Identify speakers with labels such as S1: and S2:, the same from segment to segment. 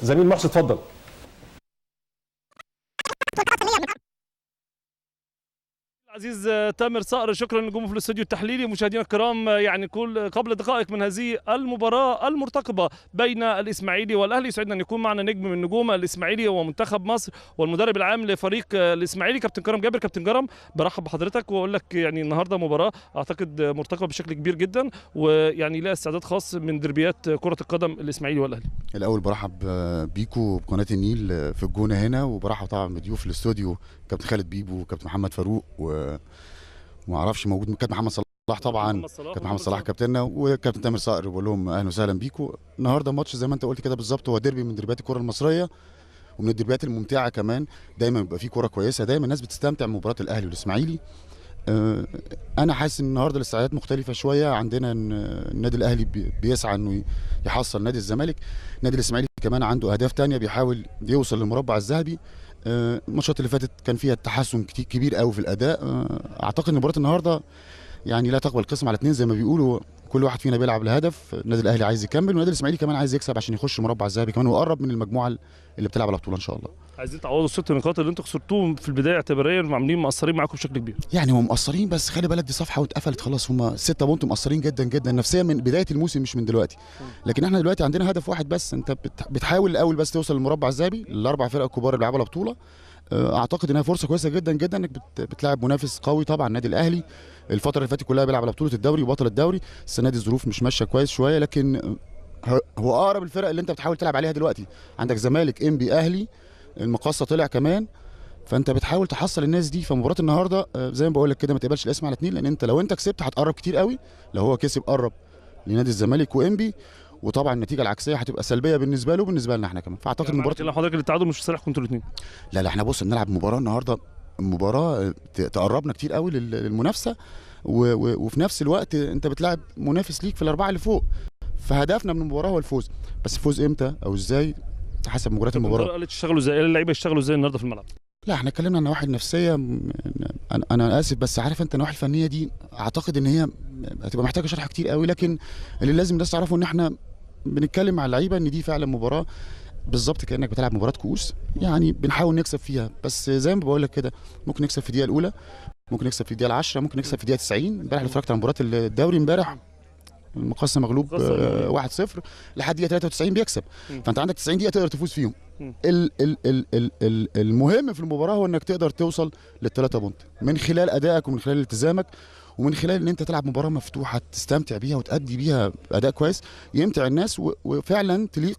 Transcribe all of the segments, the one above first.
S1: زميل محسن اتفضل.
S2: عزيز تامر صقر، شكرا لنجومه في الاستوديو التحليلي. مشاهدينا الكرام، يعني قبل دقائق من هذه المباراه المرتقبه بين الاسماعيلي والاهلي، يسعدنا ان يكون معنا نجم من نجوم الاسماعيلي ومنتخب مصر والمدرب العام لفريق الاسماعيلي كابتن كرم جابر. كابتن كرم، برحب بحضرتك واقول لك يعني النهارده مباراه اعتقد مرتقبه بشكل كبير جدا، ويعني لها استعداد خاص من دربيات كره القدم الاسماعيلي والاهلي.
S3: الاول برحب بيكو بقناه النيل في الجونه هنا، وبرحب طبعا بضيوف الاستوديو كابتن خالد بيبو وكابتن محمد فاروق وما اعرفش موجود كابتن محمد صلاح طبعا، كابتن محمد صلاح كابتننا، وكابتن تامر صقر. بقول لهم اهلا وسهلا بيكو. النهارده ماتش زي ما انت قلت كده بالظبط، هو ديربي من دربيات الكره المصريه ومن الدربيات الممتعه كمان. دايما بيبقى فيه كوره كويسه، دايما الناس بتستمتع بمباراه الاهلي والاسماعيلي. انا حاسس ان النهارده الاستعدادات مختلفه شويه. عندنا النادي الاهلي بيسعى انه يحصل نادي الزمالك، نادي الاسماعيلي كمان عنده اهداف تانية بيحاول يوصل للمربع الذهبي. الماتشات اللي فاتت كان فيها تحسن كبير قوي في الاداء. اعتقد ان مباراه النهارده يعني لا تقبل قسم على 2 زي ما بيقولوا، كل واحد فينا بيلعب لهدف. النادي الاهلي عايز يكمل والنادي الاسماعيلي كمان عايز يكسب عشان يخش المربع الذهبي كمان ويقرب من المجموعه اللي بتلعب على البطوله ان شاء الله.
S2: عايزين تعوضوا ال6 نقاط اللي انتوا خسرتوهم في البدايه اعتباريا وعاملين مقصرين معاكم بشكل كبير.
S3: يعني هم مقصرين، بس خلي بالك دي صفحه واتقفلت خلاص. هم 6 بونت مقصرين جدا جدا نفسيا من بدايه الموسم مش من دلوقتي. لكن احنا دلوقتي عندنا هدف واحد بس، انت بتحاول الاول بس توصل للمربع الذهبي، الاربع فرق الكبار اللي بيلعبوا على البطوله. اعتقد انها فرصه كويسه جدا جدا انك بتلاعب منافس قوي. طبعا النادي الاهلي الفتره اللي فاتت كلها بيلعب على بطوله الدوري وبطل الدوري. السنه دي الظروف مش ماشيه كويس شويه، لكن هو اقرب الفرق اللي انت بتحاول تلعب عليها دلوقتي. عندك زمالك، انبي، اهلي، المقصه طلع كمان، فانت بتحاول تحصل الناس دي. فمباراه النهارده زي ما بقول لك كده ما تقبلش الاسم على 2، لان انت لو انت كسبت هتقرب كتير قوي. لو هو كسب قرب لنادي الزمالك وانبي، وطبعا النتيجه العكسيه هتبقى سلبيه بالنسبه له وبالنسبه لنا احنا كمان. فاعتقد
S2: يعني
S3: المباراه
S2: حضرتك التعادل مش في صالحكم انتوا الاثنين.
S3: لا احنا بص بنلعب مباراه النهارده، مباراه تقربنا كتير قوي للمنافسه، وفي نفس الوقت انت بتلعب منافس ليك في الاربعه اللي فوق. فهدفنا من المباراه هو الفوز، بس الفوز امتى او ازاي حسب مجريات المباراه.
S2: قالت تشتغلوا ازاي؟ اللعيبه يشتغلوا ازاي النهارده في الملعب؟
S3: لا احنا اتكلمنا عن النواحي النفسيه. انا اسف بس عارف انت النواحي الفنيه دي اعتقد ان هي هتبقى محتاجه شرح كتير قوي، لكن اللي لازم الناس تعرفه ان احنا بنتكلم مع اللعيبه ان دي فعلا مباراه بالظبط كانك بتلعب مباراه كؤوس، يعني بنحاول نكسب فيها. بس زي ما بقول لك كده ممكن نكسب في الدقيقه الاولى، ممكن نكسب في الدقيقه 10، ممكن نكسب في الدقيقه 90. امبارح اللي اتفرجت على مباراه الدوري امبارح المقصه مغلوب 1-0 لحد دقيقه 93 بيكسب. فانت عندك 90 دقيقه تقدر تفوز فيهم. المهم في المباراه هو انك تقدر توصل لل3 بونت من خلال ادائك ومن خلال التزامك ومن خلال ان انت تلعب مباراه مفتوحه تستمتع بيها وتأدي بيها اداء كويس يمتع الناس وفعلا تليق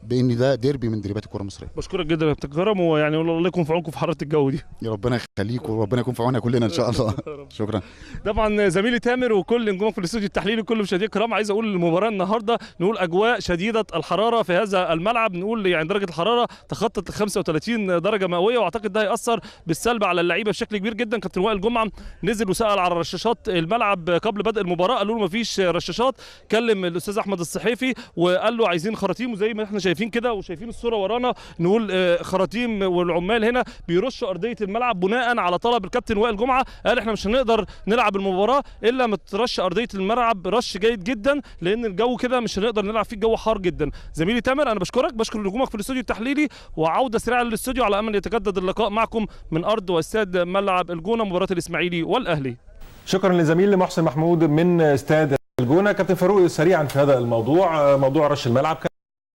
S3: بان ده ديربي من دربيات الكره المصريه.
S2: بشكرك جدا يا كابتن كرم، ويعني الله يكون في عونكم في حراره الجو دي.
S3: يا ربنا يخليك وربنا يكون في عوننا كلنا ان شاء الله. شكرا.
S2: طبعا زميلي تامر وكل نجومك في الاستوديو التحليلي وكل مشاهدينا الكرام، عايز اقول المباراه النهارده نقول اجواء شديده الحراره في هذا الملعب. نقول يعني درجه الحراره تخطت 35 درجه مئويه، واعتقد ده هياثر بالسلب على اللعيبه بشكل كبير جدا. كابتن وائل جمعه نزل وسال على رشاشات الملعب قبل بدء المباراه، قالوا له ما فيش رشاشات. كلم الاستاذ احمد الصحيفي وقال له عايزين خراطيم، وزي ما احنا شايفين كده وشايفين الصوره ورانا نقول خراطيم، والعمال هنا بيرشوا ارضيه الملعب بناء على طلب الكابتن وائل جمعه. قال احنا مش هنقدر نلعب المباراه الا ما ترش ارضيه الملعب رش جيد جدا، لان الجو كده مش هنقدر نلعب فيه، الجو حار جدا. زميلي تامر انا بشكر نجومك في الاستوديو التحليلي، وعوده سريعه للاستوديو على امل يتجدد اللقاء معكم من ارض واستاد ملعب الجونه مباراه الاسماعيلي والاهلي.
S1: شكرا لزميلي محسن محمود من استاد الجونه. كابتن فاروق سريعا في هذا الموضوع، موضوع رش الملعب